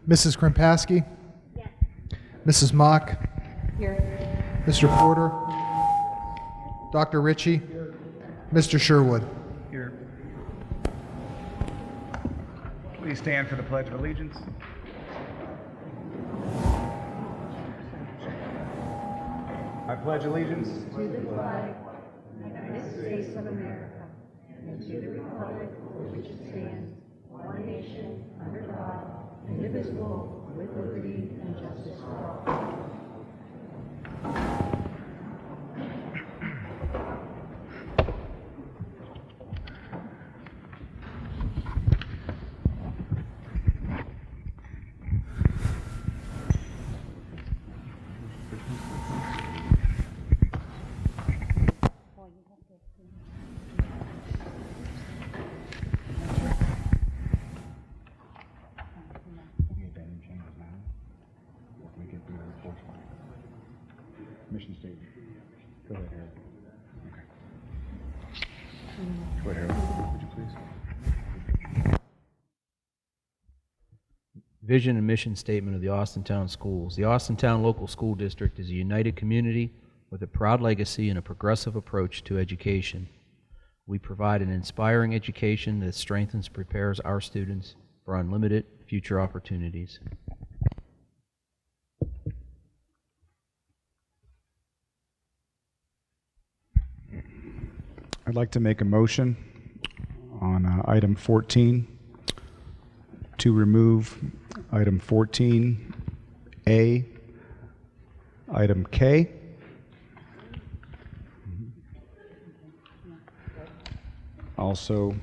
Mrs. Krimpaski? Yes. Mrs. Mock? Here. Mr. Porter? Dr. Ritchie? Mr. Sherwood? Here. Please stand for the Pledge of Allegiance. I pledge allegiance To the flag of the United States of America and to the republic for which it stands, one nation, under God, indivisible, with liberty and justice for all. Mission statement. Go ahead, Harold. Okay. Go ahead, Harold. Would you please? Vision and mission statement of the Austintown Schools. The Austintown Local School District is a united community with a proud legacy and a progressive approach to education. We provide an inspiring education that strengthens and prepares our students for unlimited future opportunities. I'd like to make a motion on item 14 to remove item 14A, item K. Also,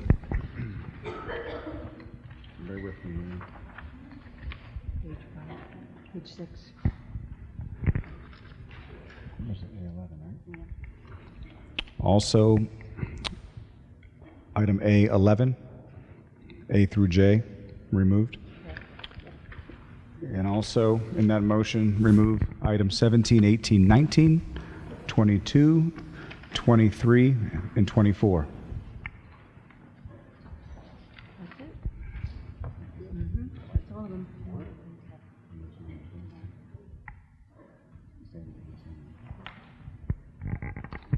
bear with me. Page 5, page 6. Was it A11, right? Also, item A11, A through J, removed. And also, in that motion, remove item 17, 18, 19, 22, 23, and 24. That's it? That's all of them.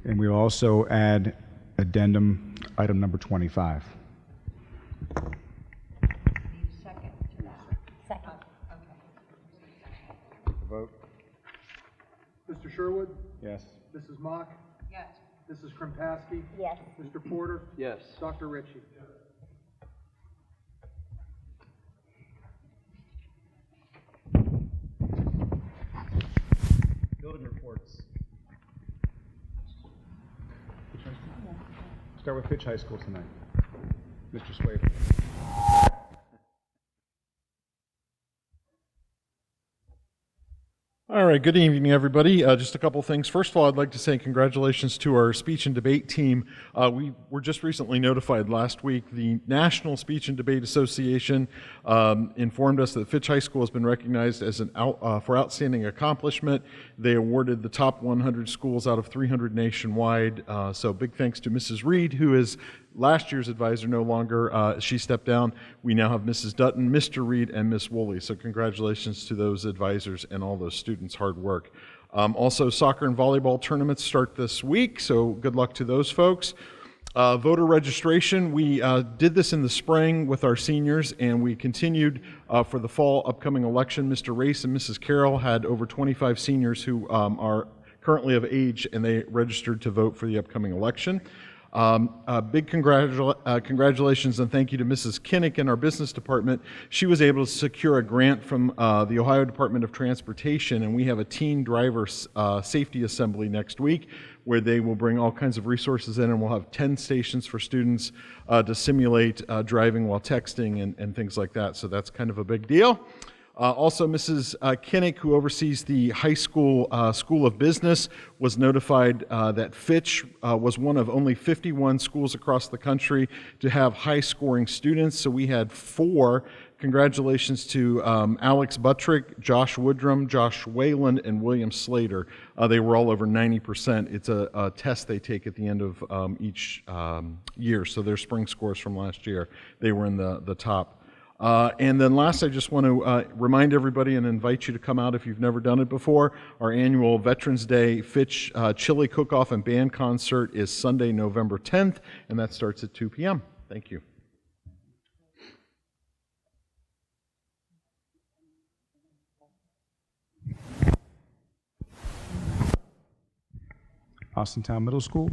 And we'll also add addendum item number 25. Second to that. Second. Vote. Mr. Sherwood? Yes. Mrs. Mock? Yes. Mrs. Krimpaski? Yes. Mr. Porter? Yes. Dr. Ritchie? Building reports. Start with Fitch High School tonight. Mr. Swaver. All right, good evening, everybody. Just a couple things. First of all, I'd like to say congratulations to our speech and debate team. We were just recently notified last week. The National Speech and Debate Association informed us that Fitch High School has been recognized as for outstanding accomplishment. They awarded the top 100 schools out of 300 nationwide. So big thanks to Mrs. Reed, who is last year's advisor, no longer. She stepped down. We now have Mrs. Dutton, Mr. Reed, and Miss Woolley. So congratulations to those advisors and all those students' hard work. Also, soccer and volleyball tournaments start this week, so good luck to those folks. Voter registration, we did this in the spring with our seniors, and we continued for the fall upcoming election. Mr. Race and Mrs. Carroll had over 25 seniors who are currently of age, and they registered to vote for the upcoming election. Big congratulations and thank you to Mrs. Kinnick in our business department. She was able to secure a grant from the Ohio Department of Transportation, and we have a teen driver safety assembly next week where they will bring all kinds of resources in, and we'll have 10 stations for students to simulate driving while texting and things like that. So that's kind of a big deal. Also, Mrs. Kinnick, who oversees the high school School of Business, was notified that Fitch was one of only 51 schools across the country to have high-scoring students. So we had 4. Congratulations to Alex Buttrick, Josh Woodrum, Josh Whalen, and William Slater. They were all over 90%. It's a test they take at the end of each year. So their spring scores from last year, they were in the top. And then last, I just want to remind everybody and invite you to come out if you've never done it before. Our annual Veterans Day Fitch Chili Cook-Off and Band Concert is Sunday, November 10th, and that starts at 2 p.m. Thank you. Austintown Middle School.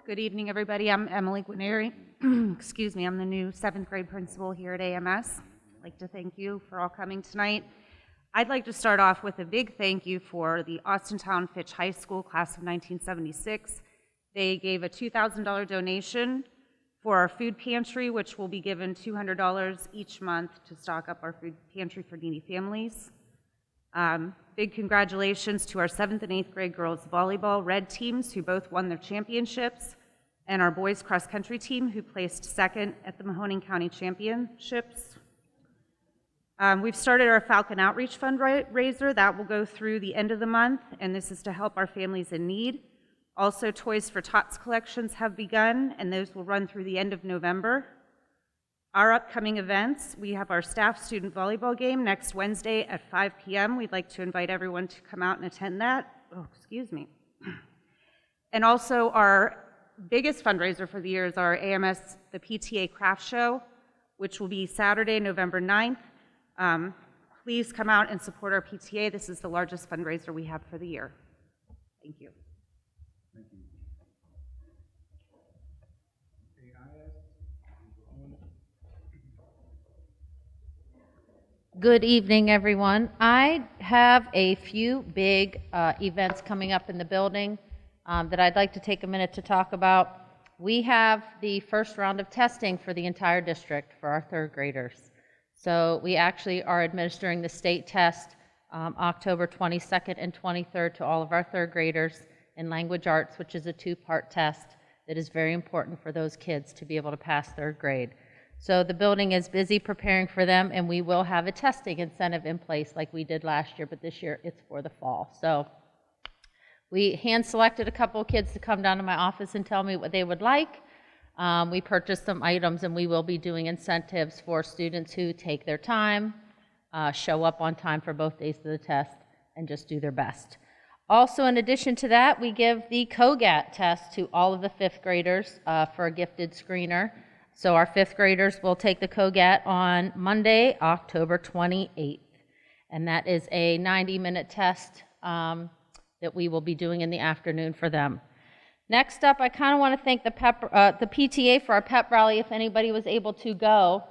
Good evening, everybody. I'm Emily Guarneri. Excuse me, I'm the new 7th grade principal here at AMS. I'd like to thank you for all coming tonight. I'd like to start off with a big thank you for the Austintown Fitch High School class of 1976. They gave a $2,000 donation for our food pantry, which will be given $200 each month to stock up our food pantry for needy families. Big congratulations to our 7th and 8th grade girls volleyball red teams who both won their championships, and our boys cross country team who placed second at the Mahoning County Championships. We've started our Falcon Outreach fundraiser that will go through the end of the month, and this is to help our families in need. Also, Toys for Tots collections have begun, and those will run through the end of November. Our upcoming events, we have our staff student volleyball game next Wednesday at 5 p.m. We'd like to invite everyone to come out and attend that. Oh, excuse me. And also our biggest fundraiser for the year is our AMS, the PTA Craft Show, which will be Saturday, November 9th. Please come out and support our PTA. This is the largest fundraiser we have for the year. Thank you. Good evening, everyone. I have a few big events coming up in the building that I'd like to take a minute to talk about. We have the first round of testing for the entire district for our 3rd graders. So we actually are administering the state test October 22nd and 23rd to all of our 3rd graders in language arts, which is a 2-part test that is very important for those kids to be able to pass 3rd grade. So the building is busy preparing for them, and we will have a testing incentive in place like we did last year, but this year it's for the fall. So we hand-selected a couple of kids to come down to my office and tell me what they would like. We purchased some items, and we will be doing incentives for students who take their time, show up on time for both days of the test, and just do their best. Also, in addition to that, we give the COGAT test to all of the 5th graders for a gifted screener. So our 5th graders will take the COGAT on Monday, October 28th. And that is a 90-minute test that we will be doing in the afternoon for them. Next up, I kind of want to thank the PTA for our pep rally, if anybody was able to go.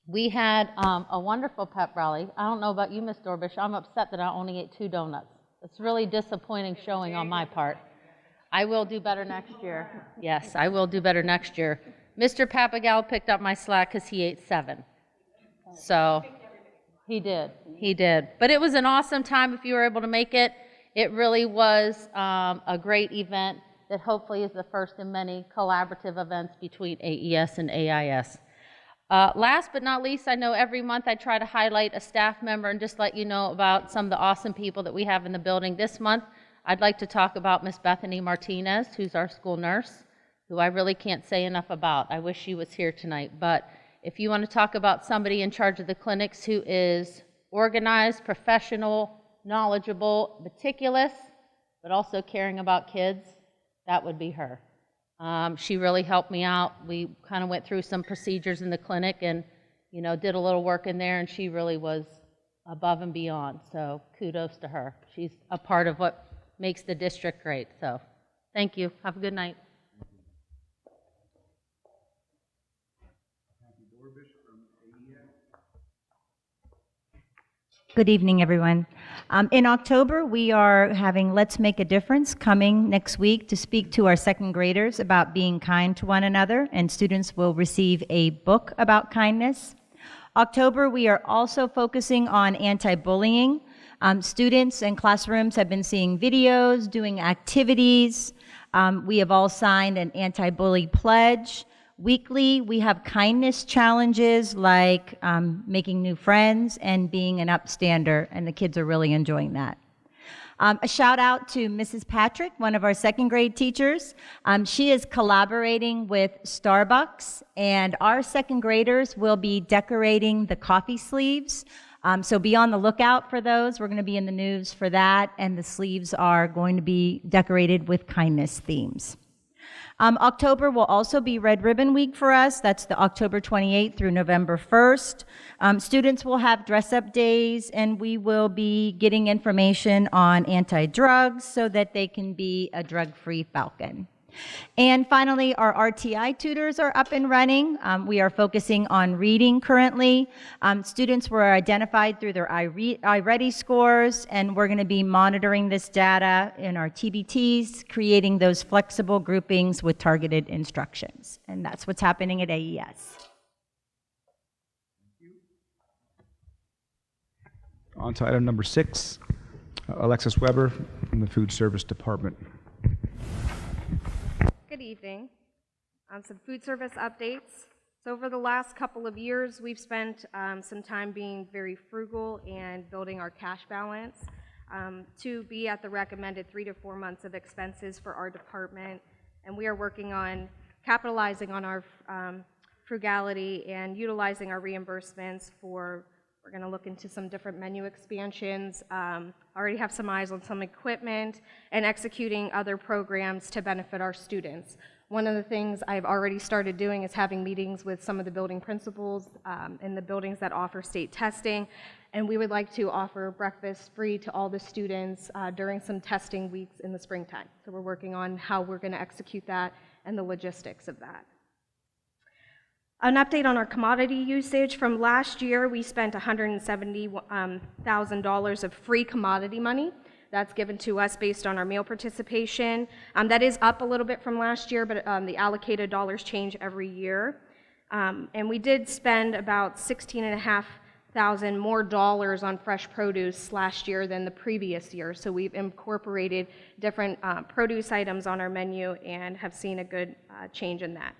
We had a wonderful pep rally. I don't know about you, Ms. Dorbish. I'm upset that I only ate 2 donuts. It's really disappointing showing on my part. I will do better next year. Yes, I will do better next year. Mr. Papagal picked up my slack because he ate 7. So he did. But it was an awesome time if you were able to make it. It really was a great event that hopefully is the first in many collaborative events between AES and AIS. Last but not least, I know every month I try to highlight a staff member and just let you know about some of the awesome people that we have in the building. This month, I'd like to talk about Miss Bethany Martinez, who's our school nurse, who I really can't say enough about. I wish she was here tonight. But if you want to talk about somebody in charge of the clinics who is organized, professional, knowledgeable, meticulous, but also caring about kids, that would be her. She really helped me out. We kind of went through some procedures in the clinic and, did a little work in there, and she really was above and beyond. So kudos to her. She's a part of what makes the district great. So thank you. Have a good night. Good evening, everyone. In October, we are having Let's Make a Difference coming next week to speak to our 2nd graders about being kind to one another, and students will receive a book about kindness. October, we are also focusing on anti-bullying. Students and classrooms have been seeing videos, doing activities. We have all signed an anti-bully pledge. Weekly, we have kindness challenges like making new friends and being an upstander, and the kids are really enjoying that. A shout out to Mrs. Patrick, one of our second grade teachers. She is collaborating with Starbucks, and our second graders will be decorating the coffee sleeves. So be on the lookout for those. We're going to be in the news for that, and the sleeves are going to be decorated with kindness themes. October will also be Red Ribbon Week for us. That's the October 28th through November 1st. Students will have dress-up days, and we will be getting information on anti-drugs so that they can be a drug-free Falcon. And finally, our RTI tutors are up and running. We are focusing on reading currently. Students were identified through their iReady scores, and we're going to be monitoring this data in our TBTs, creating those flexible groupings with targeted instructions. And that's what's happening at AES. On to item number 6, Alexis Weber from the Food Service Department. Good evening. Some food service updates. So over the last couple of years, we've spent some time being very frugal and building our cash balance to be at the recommended 3 to 4 months of expenses for our department. And we are working on capitalizing on our frugality and utilizing our reimbursements for, we're going to look into some different menu expansions, already have some eyes on some equipment, and executing other programs to benefit our students. One of the things I've already started doing is having meetings with some of the building principals in the buildings that offer state testing, and we would like to offer breakfast free to all the students during some testing weeks in the springtime. So we're working on how we're going to execute that and the logistics of that. An update on our commodity usage. From last year, we spent $170,000 of free commodity money. That's given to us based on our meal participation. That is up a little bit from last year, but the allocated dollars change every year. And we did spend about $16,500 more dollars on fresh produce last year than the previous year. So we've incorporated different produce items on our menu and have seen a good change in that.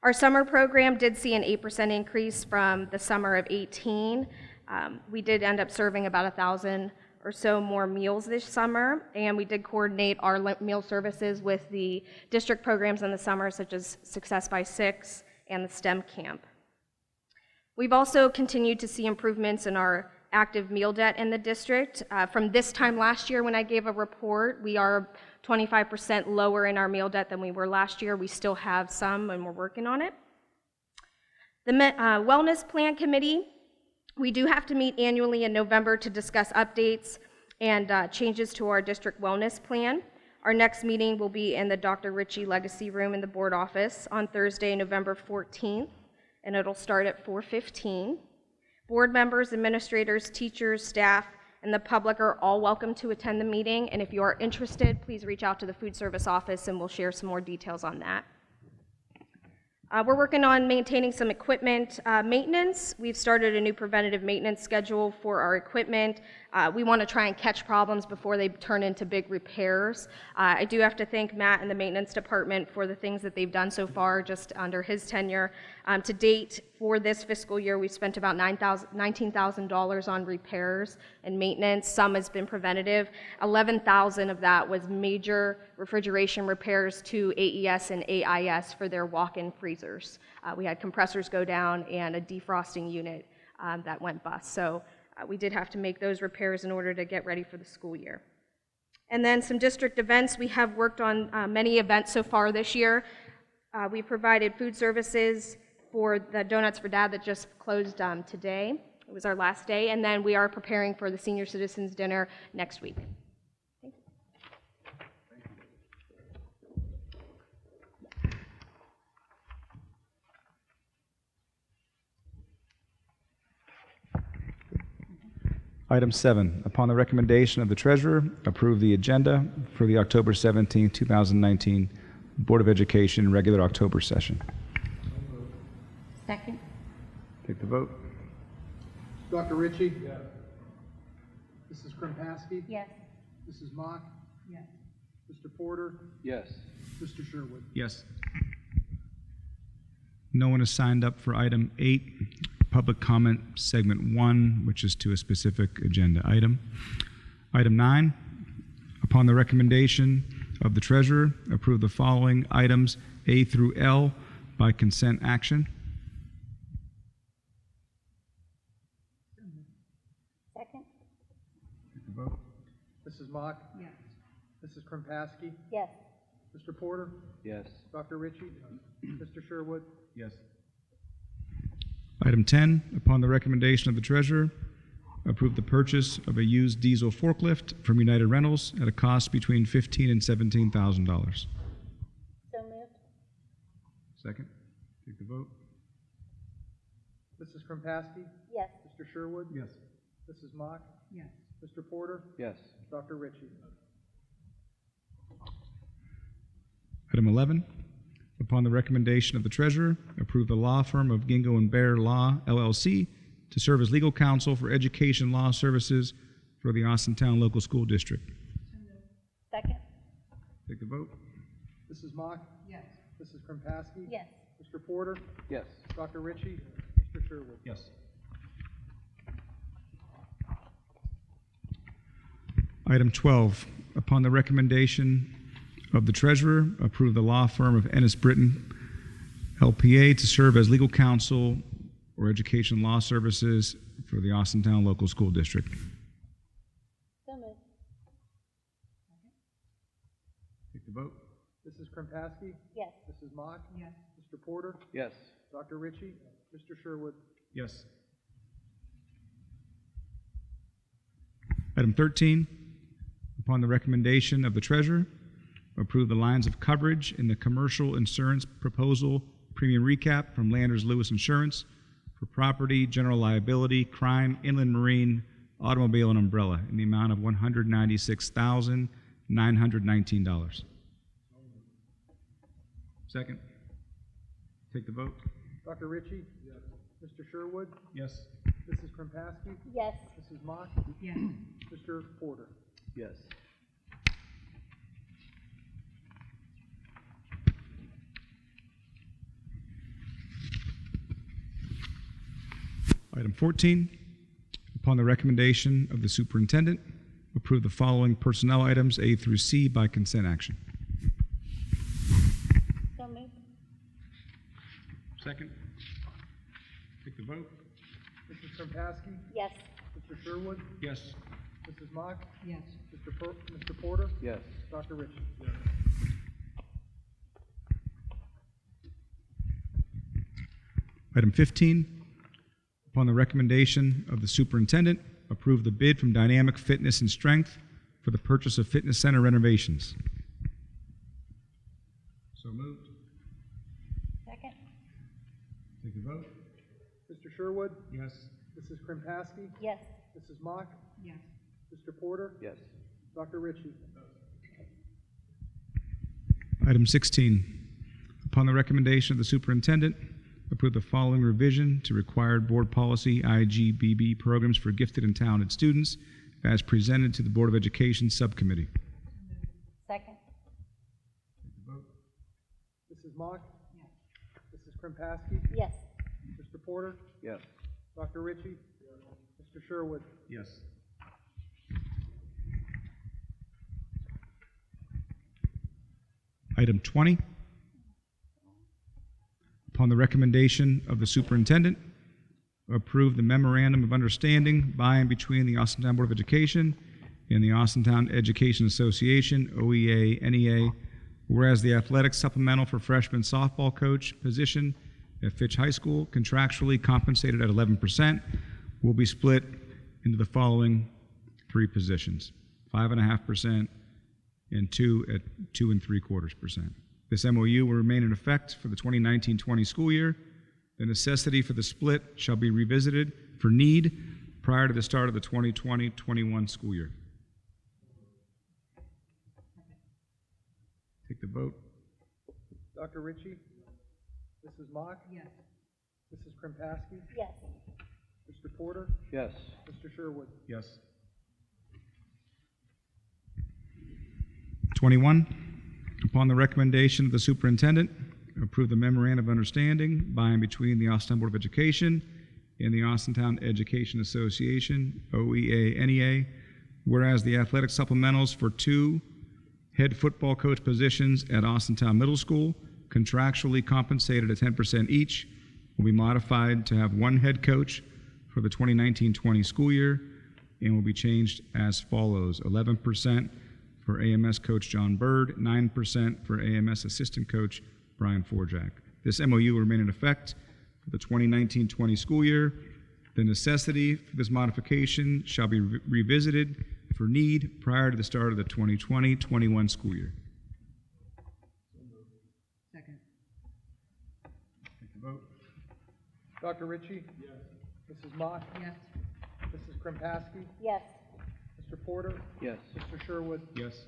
Our summer program did see an 8% increase from the summer of 18. We did end up serving about 1,000 or so more meals this summer, and we did coordinate our meal services with the district programs in the summer, such as Success by 6 and the STEM camp. We've also continued to see improvements in our active meal debt in the district. From this time last year when I gave a report, we are 25% lower in our meal debt than we were last year. We still have some, and we're working on it. The Wellness Plan Committee, we do have to meet annually in November to discuss updates and changes to our district wellness plan. Our next meeting will be in the Dr. Ritchie Legacy Room in the board office on Thursday, November 14th, and it'll start at 4:15. Board members, administrators, teachers, staff, and the public are all welcome to attend the meeting, and if you are interested, please reach out to the food service office and we'll share some more details on that. We're working on maintaining some equipment maintenance. We've started a new preventative maintenance schedule for our equipment. We want to try and catch problems before they turn into big repairs. I do have to thank Matt and the maintenance department for the things that they've done so far just under his tenure. To date, for this fiscal year, we've spent about $19,000 on repairs and maintenance. Some has been preventative. $11,000 of that was major refrigeration repairs to AES and AIS for their walk-in freezers. We had compressors go down and a defrosting unit that went bust. So we did have to make those repairs in order to get ready for the school year. And then some district events. We have worked on many events so far this year. We provided food services for the Donuts for Dad that just closed today. It was our last day, and then we are preparing for the Senior Citizens Dinner next week. Thank you. Item 7, upon the recommendation of the treasurer, approve the agenda for the October 17, 2019 Board of Education regular October session. Second. Take the vote. Dr. Ritchie? Yes. Mrs. Krimpaski? Yes. Mrs. Mock? Yes. Mr. Porter? Yes. Mr. Sherwood? Yes. No one has signed up for item 8, public comment segment 1, which is to a specific agenda item. Item 9, upon the recommendation of the treasurer, approve the following items A through L by consent action. Second? Vote. Mrs. Mock? Yes. Mrs. Krimpaski? Yes. Mr. Porter? Yes. Dr. Ritchie? Mr. Sherwood? Yes. Item 10, upon the recommendation of the treasurer, approve the purchase of a used diesel forklift from United Rentals at a cost between $15,000 and $17,000. So moved? Second. Take the vote. Mrs. Krimpaski? Yes. Mr. Sherwood? Yes. Mrs. Mock? Yes. Mr. Porter? Yes. Dr. Ritchie? Item 11, upon the recommendation of the treasurer, approve the law firm of Gingo and Bear Law, LLC, to serve as legal counsel for education law services for the Austintown Local School District. Second? Take the vote. Mrs. Mock? Yes. Mrs. Krimpaski? Yes. Mr. Porter? Yes. Dr. Ritchie? Mr. Sherwood? Yes. Item 12, upon the recommendation of the treasurer, approve the law firm of Ennis Britton, LPA, to serve as legal counsel or education law services for the Austintown Local School District. So moved? Take the vote. Mrs. Krimpaski? Yes. Mrs. Mock? Yes. Mr. Porter? Yes. Dr. Ritchie? Mr. Sherwood? Yes. Item 13, upon the recommendation of the treasurer, approve the lines of coverage in the commercial insurance proposal premium recap from Landers Lewis Insurance for property, general liability, crime, inland marine, automobile, and umbrella in the amount of $196,919. Second. Take the vote. Dr. Ritchie? Yes. Mr. Sherwood? Yes. Mrs. Krimpaski? Yes. Mrs. Mock? Yes. Mr. Porter? Yes. Item 14, upon the recommendation of the superintendent, approve the following personnel items A through C by consent action. So moved? Second. Take the vote. Mrs. Krimpaski? Yes. Mr. Sherwood? Yes. Mrs. Mock? Yes. Mr. Porter? Yes. Dr. Ritchie? Item 15, upon the recommendation of the superintendent, approve the bid from Dynamic Fitness and Strength for the purchase of fitness center renovations. So moved. Second? Take the vote. Mr. Sherwood? Yes. Mrs. Krimpaski? Yes. Mrs. Mock? Yes. Mr. Porter? Yes. Dr. Ritchie? Item 16, upon the recommendation of the superintendent, approve the following revision to required board policy IGBB programs for gifted and talented students as presented to the Board of Education Subcommittee. Second? Mrs. Mock? Yes. Mrs. Krimpaski? Yes. Mr. Porter? Yes. Dr. Ritchie? Mr. Sherwood? Yes. Item 20, upon the recommendation of the superintendent, approve the memorandum of understanding by and between the Austintown Board of Education and the Austintown Education Association, OEA, NEA, whereas the athletic supplemental for freshman softball coach position at Fitch High School, contractually compensated at 11%, will be split into the following three positions: 5.5% and 2 at 2 3/4%. This MOU will remain in effect for the 2019-20 school year. The necessity for the split shall be revisited for need prior to the start of the 2020-21 school year. Take the vote. Dr. Ritchie? Mrs. Mock? Yes. Mrs. Krimpaski? Yes. Mr. Porter? Yes. Mr. Sherwood? Yes. 21, upon the recommendation of the superintendent, approve the memorandum of understanding by and between the Austintown Board of Education and the Austintown Education Association, OEA, NEA, Whereas the athletic supplementals for 2 head football coach positions at Austintown Middle School, contractually compensated at 10% each, will be modified to have 1 head coach for the 2019-20 school year and will be changed as follows: 11% for AMS coach John Bird, 9% for AMS assistant coach Brian Forjak. This MOU will remain in effect for the 2019-20 school year. The necessity for this modification shall be revisited for need prior to the start of the 2020-21 school year. Second. Dr. Ritchie? Yes. Mrs. Mock? Yes. Mrs. Krimpaski? Yes. Mr. Porter? Yes. Mr. Sherwood? Yes.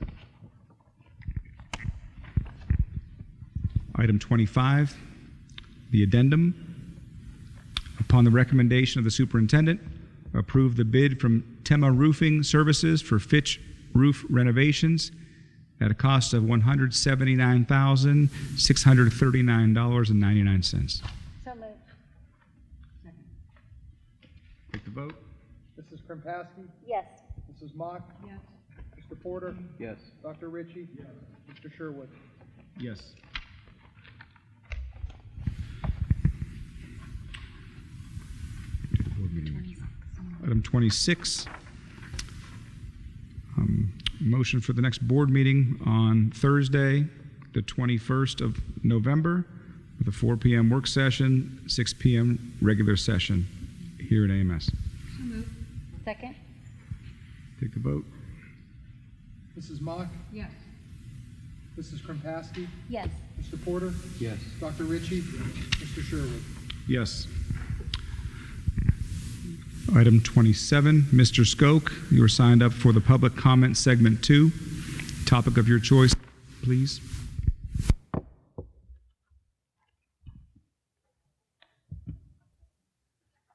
Item 25, the addendum. Upon the recommendation of the superintendent, approve the bid from Tema Roofing Services for Fitch roof renovations at a cost of $179,639.99. So moved. Take the vote. Mrs. Krimpaski? Yes. Mrs. Mock? Yes. Mr. Porter? Yes. Dr. Ritchie? Yes. Mr. Sherwood? Yes. Item 26, motion for the next board meeting on Thursday, the 21st of November, with a 4 p.m. work session, 6 p.m. regular session here at AMS. So moved. Second? Take the vote. Mrs. Mock? Yes. Mrs. Krimpaski? Yes. Mr. Porter? Yes. Dr. Ritchie? Mr. Sherwood? Yes. Item 27, Mr. Skoke, you are signed up for the public comment segment 2. Topic of your choice, please.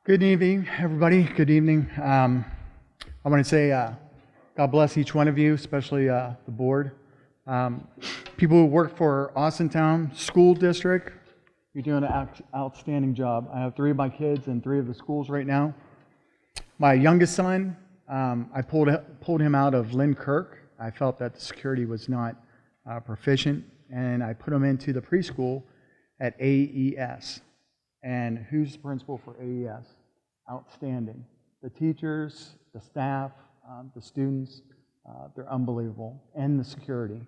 Good evening, everybody. Good evening. I want to say God bless each one of you, especially the board. People who work for Austintown School District, you're doing an outstanding job. I have 3 of my kids in 3 of the schools right now. My youngest son, I pulled him out of Lynn Kirk. I felt that the security was not proficient, and I put him into the preschool at AES. And who's the principal for AES? Outstanding. The teachers, the staff, the students, they're unbelievable, and the security.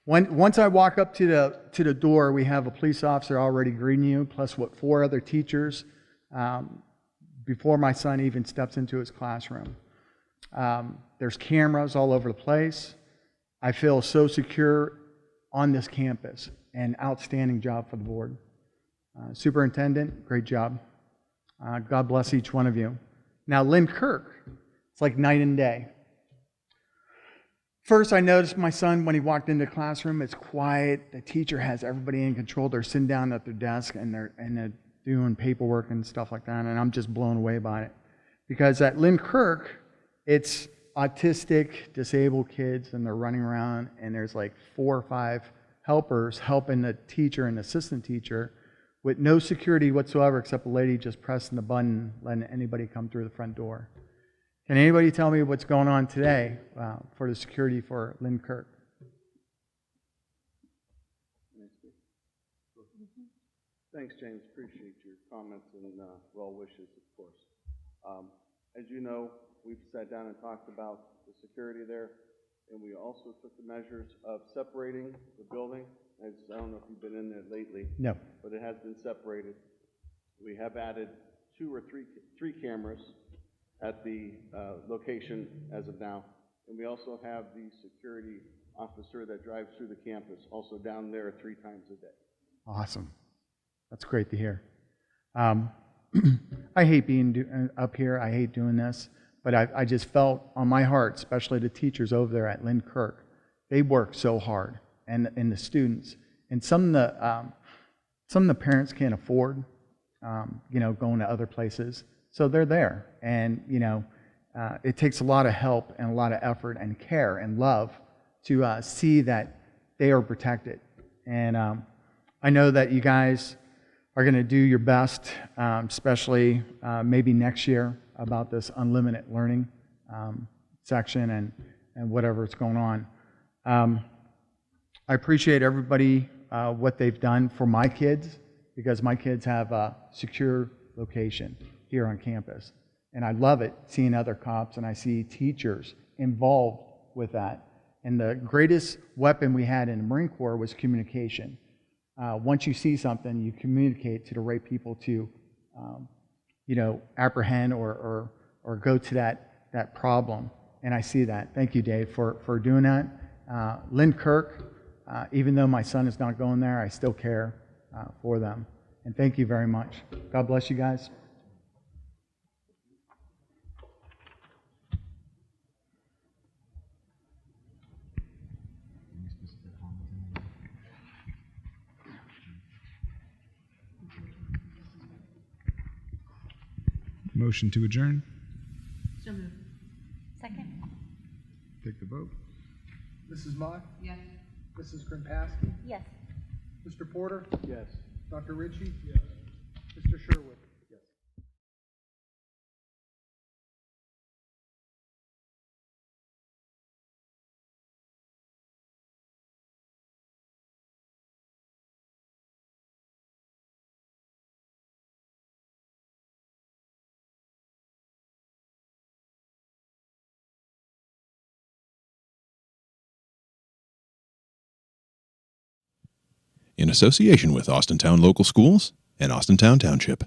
Once I walk up to the door, we have a police officer already greeting you, plus 4 other teachers. Before my son even steps into his classroom. There's cameras all over the place. I feel so secure on this campus, and outstanding job for the board. Superintendent, great job. God bless each one of you. Now, Lynn Kirk, it's like night and day. First, I noticed my son, when he walked into the classroom, it's quiet. The teacher has everybody in control. They're sitting down at their desk, and they're doing paperwork and stuff like that, and I'm just blown away by it. Because at Lynn Kirk, it's autistic, disabled kids, and they're running around, and there's like 4 or 5 helpers helping the teacher and assistant teacher with no security whatsoever except a lady just pressing the button, letting anybody come through the front door. Can anybody tell me what's going on today for the security for Lynn Kirk? Thanks, James. Appreciate your comments and well wishes, of course. As you know, we've sat down and talked about the security there, and we also took the measures of separating the building. I don't know if you've been in there lately. No. But it has been separated. We have added 2 or 3 cameras at the location as of now, and we also have the security officer that drives through the campus also down there 3 times a day. Awesome. That's great to hear. I hate being up here. I hate doing this. But I just felt on my heart, especially the teachers over there at Lynn Kirk, they work so hard, and the students. And some of the parents can't afford, going to other places. So they're there. And, it takes a lot of help and a lot of effort and care and love to see that they are protected. And I know that you guys are going to do your best, especially maybe next year, about this unlimited learning. section and whatever's going on. I appreciate everybody, what they've done for my kids, because my kids have a secure location here on campus. And I love it seeing other cops, and I see teachers involved with that. And the greatest weapon we had in the Marine Corps was communication. Once you see something, you communicate to the right people to, apprehend or go to that problem. And I see that. Thank you, Dave, for doing that. Lynn Kirk, even though my son is not going there, I still care for them. And thank you very much. God bless you guys. Motion to adjourn. Second? Take the vote. Mrs. Mock? Yes. Mrs. Krimpaski? Yes. Mr. Porter? Yes. Dr. Ritchie? Yes. Mr. Sherwood? Yes. In association with Austintown Local Schools and Austintown Township.